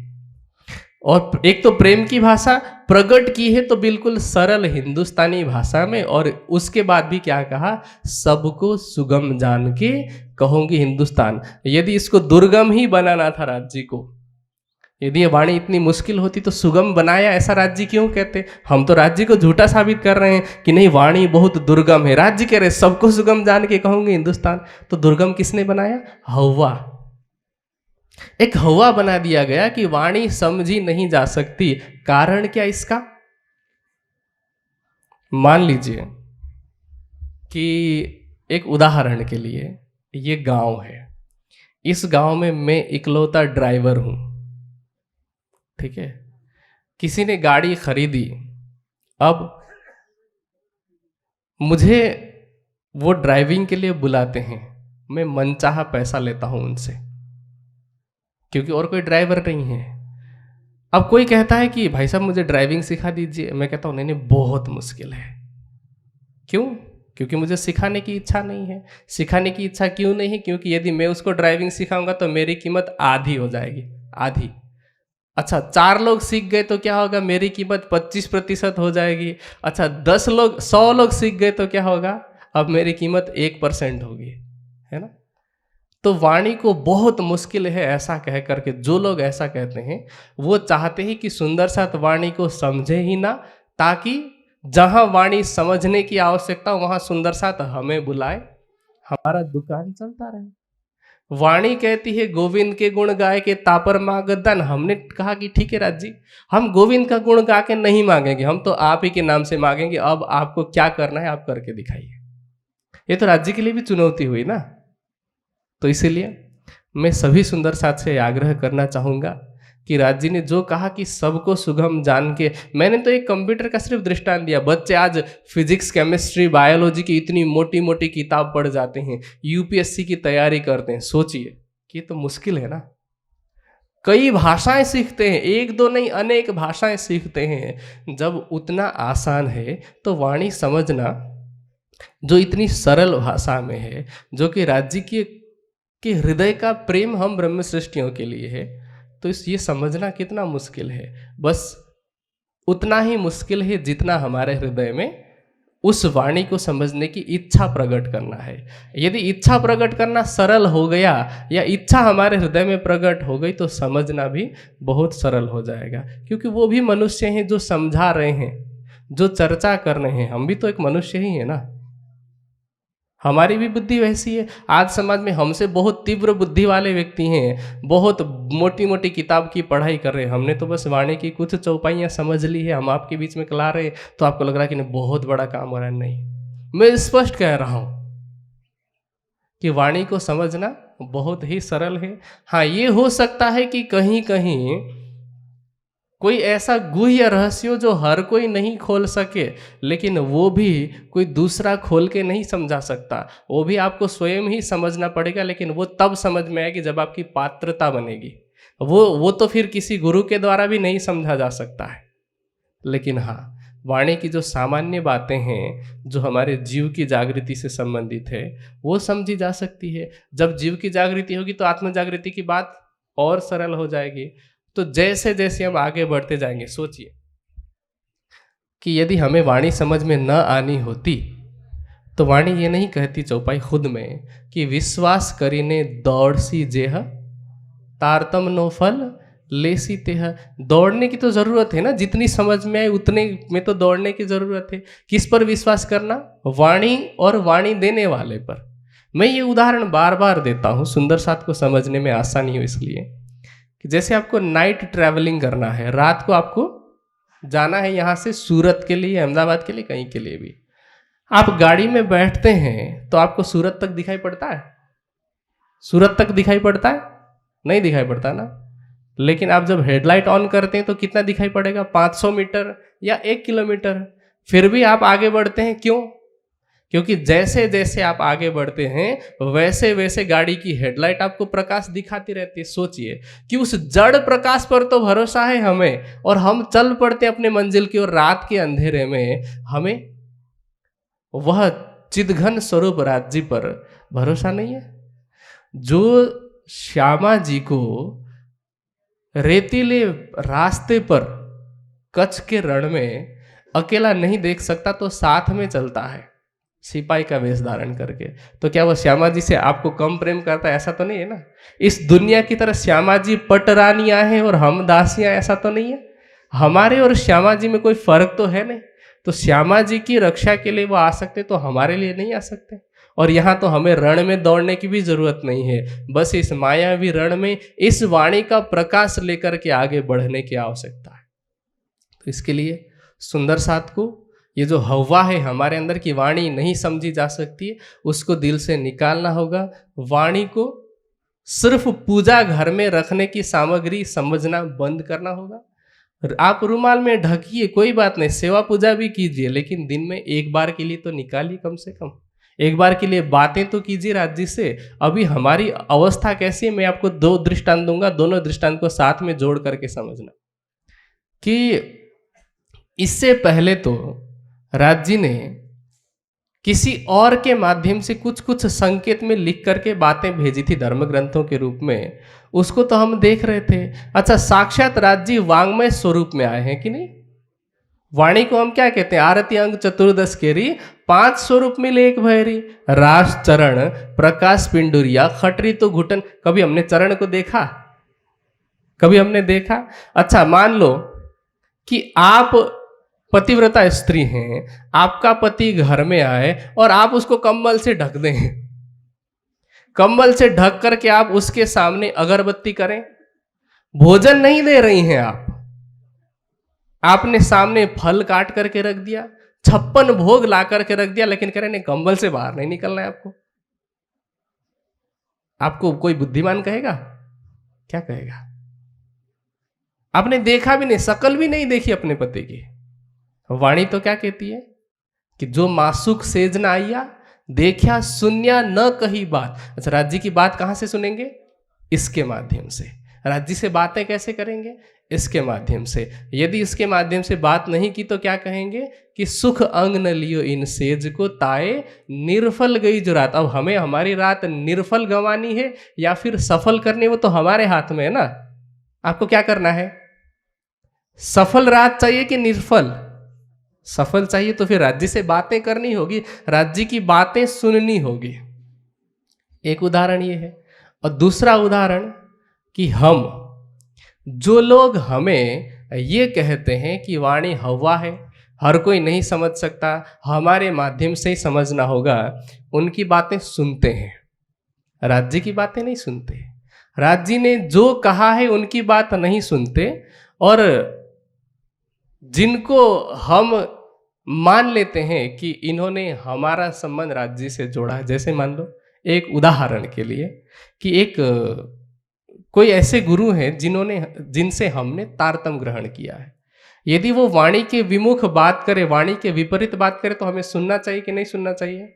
और एक तो प्रेम की भाषा प्रकट की है तो बिल्कुल सरल हिंदुस्तानी भाषा में, और उसके बाद भी क्या कहा, सबको सुगम जान के कहूंगी हिंदुस्तान। यदि इसको दुर्गम ही बनाना था राज्य को, यदि ये वाणी इतनी मुश्किल होती तो सुगम बनाया, ऐसा राज्य क्यों कहते? हम तो राज्य को झूठा साबित कर रहे हैं कि नहीं वाणी बहुत दुर्गम है। राज्य कह रहे सबको सुगम जान के कहूंगी हिंदुस्तान। तो दुर्गम किसने बनाया? हवा। एक हवा बना दिया गया कि वाणी समझी नहीं जा सकती। कारण क्या इसका? मान लीजिए कि एक उदाहरण के लिए ये गांव है, इस गांव में मैं इकलौता ड्राइवर हूं, ठीक है। किसी ने गाड़ी खरीदी, अब मुझे वो ड्राइविंग के लिए बुलाते हैं, मैं मनचाहा पैसा लेता हूं उनसे, क्योंकि और कोई ड्राइवर नहीं है। अब कोई कहता है कि भाई साहब मुझे ड्राइविंग सिखा दीजिए, मैं कहता हूं नहीं नहीं बहुत मुश्किल है। क्यों? क्योंकि मुझे सिखाने की इच्छा नहीं है। सिखाने की इच्छा क्यों नहीं है? क्योंकि यदि मैं उसको ड्राइविंग सिखाऊंगा तो मेरी कीमत आधी हो जाएगी, आधी। अच्छा, 4 लोग सीख गए तो क्या होगा? मेरी कीमत 25% हो जाएगी। अच्छा, 10 लोग, 100 लोग सीख गए तो क्या होगा? अब मेरी कीमत 1% होगी, है ना? तो वाणी को बहुत मुश्किल है ऐसा कह करके, जो लोग ऐसा कहते हैं वो चाहते ही कि सुंदर साथ वाणी को समझे ही ना, ताकि जहां वाणी समझने की आवश्यकता वहां सुंदर साथ हमें बुलाए, हमारा दुकान चलता रहे। वाणी कहती है गोविंद के गुण गाए के तापर मागदन। हमने कहा कि ठीक है राज जी, हम गोविंद का गुण गा के नहीं मांगेंगे, हम तो आप ही के नाम से मांगेंगे। अब आपको क्या करना है आप करके दिखाइए। ये तो राज्य के लिए भी चुनौती हुई ना। तो इसीलिए मैं सभी सुंदर साथ से आग्रह करना चाहूँगा कि राज जी ने जो कहा कि सबको सुगम जान के, मैंने तो एक कंप्यूटर का सिर्फ दृष्टांत दिया। बच्चे आज फिजिक्स, केमिस्ट्री, बायोलॉजी की इतनी मोटी मोटी किताब पढ़ जाते हैं, यूपीएससी की तैयारी करते हैं। सोचिए कि ये तो मुश्किल है ना। कई भाषाएं सीखते हैं, एक दो नहीं अनेक भाषाएं सीखते हैं। जब उतना आसान है तो वाणी समझना जो इतनी सरल भाषा में है, जो कि राज्य के हृदय का प्रेम हम ब्रह्म सृष्टियों के लिए है, तो ये समझना कितना मुश्किल है। बस उतना ही मुश्किल है जितना हमारे हृदय में उस वाणी को समझने की इच्छा प्रकट करना है। यदि इच्छा प्रकट करना सरल हो गया या इच्छा हमारे हृदय में प्रकट हो गई तो समझना भी बहुत सरल हो जाएगा। क्योंकि वो भी मनुष्य हैं जो समझा रहे हैं, जो चर्चा कर रहे हैं। हम भी तो एक मनुष्य ही है ना, हमारी भी बुद्धि वैसी है। आज समाज में हमसे बहुत तीव्र बुद्धि वाले व्यक्ति हैं, बहुत मोटी मोटी किताब की पढ़ाई कर रहे हैं। हमने तो बस वाणी की कुछ चौपाइयाँ समझ ली है, हम आपके बीच में कला रहे तो आपको लग रहा है कि नहीं बहुत बड़ा काम हो रहा है। नहीं, मैं स्पष्ट कह रहा हूँ कि वाणी को समझना बहुत ही सरल है। हाँ, ये हो सकता है कि कहीं कहीं कोई ऐसा गुह्य रहस्य जो हर कोई नहीं खोल सके, लेकिन वो भी कोई दूसरा खोल के नहीं समझा सकता, वो भी आपको स्वयं ही समझना पड़ेगा। लेकिन वो तब समझ में आएगी जब आपकी पात्रता बनेगी। वो तो फिर किसी गुरु के द्वारा भी नहीं समझा जा सकता है। लेकिन हाँ, वाणी की जो सामान्य बातें हैं जो हमारे जीव की जागृति से संबंधित है वो समझी जा सकती है। जब जीव की जागृति होगी तो आत्म जागृति की बात और सरल हो जाएगी। तो जैसे जैसे हम आगे बढ़ते जाएंगे, सोचिए कि यदि हमें वाणी समझ में न आनी होती तो वाणी ये नहीं कहती चौपाई खुद में कि विश्वास करीने दौड़सी जेह तारतम नो फल लेसी तेह। दौड़ने की तो जरूरत है ना, जितनी समझ में आए उतने में तो दौड़ने की जरूरत है। किस पर विश्वास करना? वाणी और वाणी देने वाले पर। मैं ये उदाहरण बार बार देता हूँ सुंदर साथ को समझने में आसानी हो इसलिए कि जैसे आपको नाइट ट्रैवलिंग करना है, रात को आपको जाना है यहाँ से सूरत के लिए, अहमदाबाद के लिए, कहीं के लिए भी। आप गाड़ी में बैठते हैं तो आपको सूरत तक दिखाई पड़ता है? सूरत तक दिखाई पड़ता है? नहीं दिखाई पड़ता ना। लेकिन आप जब हेडलाइट ऑन करते हैं तो कितना दिखाई पड़ेगा? 500 मीटर या 1 किलोमीटर। फिर भी आप आगे बढ़ते हैं, क्यों? क्योंकि जैसे जैसे आप आगे बढ़ते हैं वैसे वैसे गाड़ी की हेडलाइट आपको प्रकाश दिखाती रहती है। सोचिए कि उस जड़ प्रकाश पर तो भरोसा है हमें, और हम चल पड़ते हैं अपने मंजिल की ओर। रात के अंधेरे में हमें वह चिदघन स्वरूप राज्य पर भरोसा नहीं है। जो श्यामा जी को रेतीले रास्ते पर कच्छ के रण में अकेला नहीं देख सकता तो साथ में चलता है सिपाही का वेश धारण करके, तो क्या वो श्यामा जी से आपको कम प्रेम करता है? ऐसा तो नहीं है ना। इस दुनिया की तरह श्यामा जी पटरानियां हैं और हम दासियां, ऐसा तो नहीं है। हमारे और श्यामा जी में कोई फर्क तो है नहीं। तो श्यामा जी की रक्षा के लिए वो आ सकते तो हमारे लिए नहीं आ सकते। और यहाँ तो हमें रण में दौड़ने की भी जरूरत नहीं है, बस इस मायावी रण में इस वाणी का प्रकाश लेकर के आगे बढ़ने की आवश्यकता है। तो इसके लिए सुंदर साथ को ये जो हवा है हमारे अंदर की वाणी नहीं समझी जा सकती है, उसको दिल से निकालना होगा। वाणी को सिर्फ पूजा घर में रखने की सामग्री समझना बंद करना होगा। आप रुमाल में ढकिए, कोई बात नहीं, सेवा पूजा भी कीजिए, लेकिन दिन में एक बार के लिए तो निकालिए, कम से कम एक बार के लिए बातें तो कीजिए राज्य से। अभी हमारी अवस्था कैसी है, मैं आपको 2 दृष्टांत दूंगा, दोनों दृष्टांत को साथ में जोड़ करके समझना कि इससे पहले तो राज्य ने किसी और के माध्यम से कुछ कुछ संकेत में लिख करके बातें भेजी थी धर्म ग्रंथों के रूप में, उसको तो हम देख रहे थे। अच्छा, साक्षात राज जी वांग्मय स्वरूप में आए हैं कि नहीं? वाणी को हम क्या कहते हैं? आरती अंग चतुर्दश केरी, 5 स्वरूप मिले एक भैरी, रास चरण प्रकाश पिंडुरिया खटरी तो घुटन। कभी हमने चरण को देखा? कभी हमने देखा? अच्छा, मान लो कि आप पतिव्रता स्त्री हैं, आपका पति घर में आए और आप उसको कंबल से ढक दें, कंबल से ढक करके आप उसके सामने अगरबत्ती करें, भोजन नहीं दे रही हैं आप, आपने सामने फल काट करके रख दिया, 56 भोग ला करके रख दिया, लेकिन कह रहे नहीं कंबल से बाहर नहीं निकलना है आपको। आपको कोई बुद्धिमान कहेगा? क्या कहेगा? आपने देखा भी नहीं, शकल भी नहीं देखी अपने पति की। वाणी तो क्या कहती है कि जो मासुक सेज न आइया, देखा सुन्या न कही बात। अच्छा, राज्य की बात कहां से सुनेंगे? इसके माध्यम से। राज्य से बातें कैसे करेंगे? इसके माध्यम से। यदि इसके माध्यम से बात नहीं की तो क्या कहेंगे कि सुख अंग न लियो इन सेज को, ताए निर्फल गई जो रात। अब हमें हमारी रात निर्फल गंवानी है या फिर सफल करनी, वो तो हमारे हाथ में है ना। आपको क्या करना है? सफल रात चाहिए कि निर्फल? सफल चाहिए तो फिर राज्य से बातें करनी होगी, राज्य की बातें सुननी होगी। एक उदाहरण ये है। और दूसरा उदाहरण कि हम, जो लोग हमें ये कहते हैं कि वाणी हवा है, हर कोई नहीं समझ सकता, हमारे माध्यम से ही समझना होगा, उनकी बातें सुनते हैं, राज्य की बातें नहीं सुनते। राज्य ने जो कहा है उनकी बात नहीं सुनते, और जिनको हम मान लेते हैं कि इन्होंने हमारा संबंध राज्य से जोड़ा है, जैसे मान लो एक उदाहरण के लिए कि एक कोई ऐसे गुरु हैं जिनसे हमने तारतम ग्रहण किया है। यदि वो वाणी के विमुख बात करे, वाणी के विपरीत बात करे, तो हमें सुनना चाहिए कि नहीं सुनना चाहिए?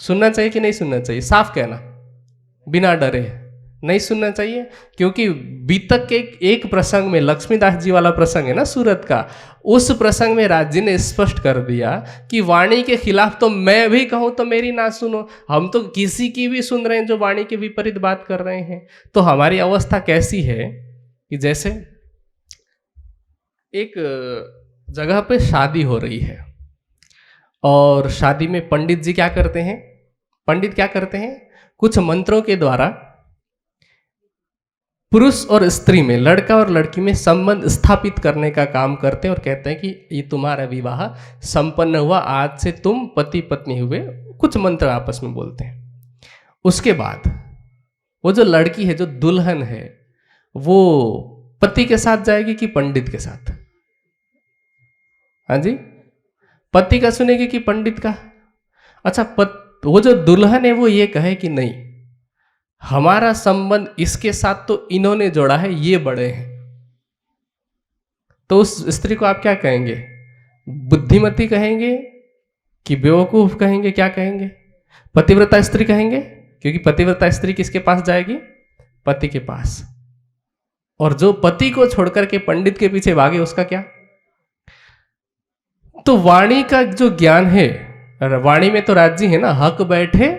सुनना चाहिए कि नहीं सुनना चाहिए? साफ कहना, बिना डरे। नहीं सुनना चाहिए, क्योंकि बीतक के एक प्रसंग में, लक्ष्मीदास जी वाला प्रसंग है ना सूरत का, उस प्रसंग में राज्य ने स्पष्ट कर दिया कि वाणी के खिलाफ तो मैं भी कहूं तो मेरी ना सुनो। हम तो किसी की भी सुन रहे हैं जो वाणी के विपरीत बात कर रहे हैं। तो हमारी अवस्था कैसी है कि जैसे एक जगह पे शादी हो रही है, और शादी में पंडित जी क्या करते हैं? पंडित क्या करते हैं? कुछ मंत्रों के द्वारा पुरुष और स्त्री में, लड़का और लड़की में संबंध स्थापित करने का काम करते हैं, और कहते हैं कि ये तुम्हारा विवाह संपन्न हुआ, आज से तुम पति पत्नी हुए। कुछ मंत्र आपस में बोलते हैं। उसके बाद वो जो लड़की है, जो दुल्हन है, वो पति के साथ जाएगी कि पंडित के साथ? हाँ जी, पति का सुनेगी कि पंडित का? अच्छा, वो जो दुल्हन है वो ये कहे कि नहीं, हमारा संबंध इसके साथ तो इन्होंने जोड़ा है, ये बड़े हैं, तो उस स्त्री को आप क्या कहेंगे? बुद्धिमती कहेंगे कि बेवकूफ कहेंगे? क्या कहेंगे? पतिव्रता स्त्री कहेंगे, क्योंकि पतिव्रता स्त्री किसके पास जाएगी? पति के पास। और जो पति को छोड़कर के पंडित के पीछे भागे, उसका क्या? तो वाणी का जो ज्ञान है, वाणी में तो राज्य है ना, हक बैठे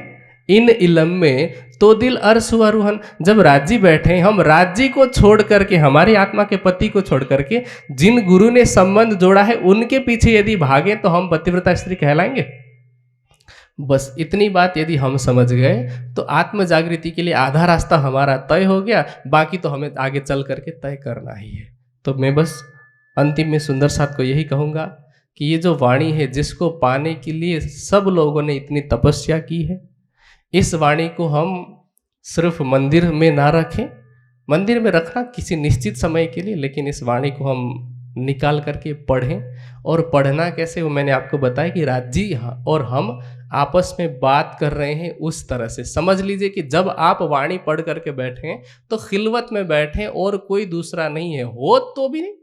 इन इलम में तो दिल अर्श हुआ रूहन। जब राज्य बैठे, हम राज्य को छोड़ करके, हमारी आत्मा के पति को छोड़ करके, जिन गुरु ने संबंध जोड़ा है उनके पीछे यदि भागे, तो हम पतिव्रता स्त्री कहलाएंगे? बस इतनी बात यदि हम समझ गए तो आत्म जागृति के लिए आधा रास्ता हमारा तय हो गया, बाकी तो हमें आगे चल करके तय करना ही है। तो मैं बस अंतिम में सुंदर साथ को यही कहूँगा कि ये जो वाणी है, जिसको पाने के लिए सब लोगों ने इतनी तपस्या की है, इस वाणी को हम सिर्फ मंदिर में ना रखें, मंदिर में रखना किसी निश्चित समय के लिए, लेकिन इस वाणी को हम निकाल करके पढ़ें। और पढ़ना कैसे, वो मैंने आपको बताया कि राज्य और हम आपस में बात कर रहे हैं, उस तरह से समझ लीजिए कि जब आप वाणी पढ़ करके बैठें तो खिलवत में बैठें और कोई दूसरा नहीं है, हो तो भी नहीं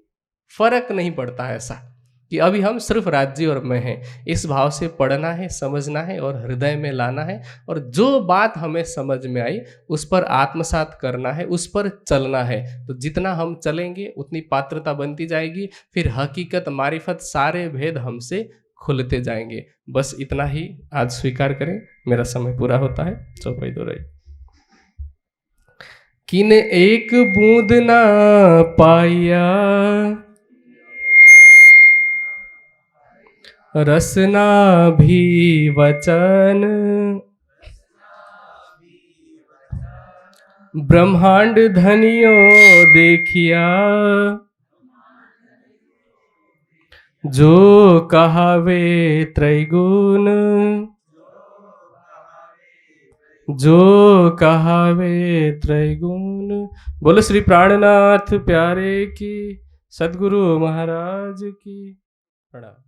फर्क नहीं पड़ता, ऐसा कि अभी हम सिर्फ राज्य और मैं हैं। इस भाव से पढ़ना है, समझना है और हृदय में लाना है, और जो बात हमें समझ में आई उस पर आत्मसात करना है, उस पर चलना है। तो जितना हम चलेंगे उतनी पात्रता बनती जाएगी, फिर हकीकत, मारिफत, सारे भेद हमसे खुलते जाएंगे। बस इतना ही आज स्वीकार करें, मेरा समय पूरा होता है। चौपाई दो रही। किन एक बूंद ना पाया, रसना भी वचन, ब्रह्मांड धनियो देखिया, जो कहावे त्रैगुण, जो कहावे त्रैगुण। बोलो श्री प्राणनाथ प्यारे की, सद्गुरु महाराज की प्रणाम।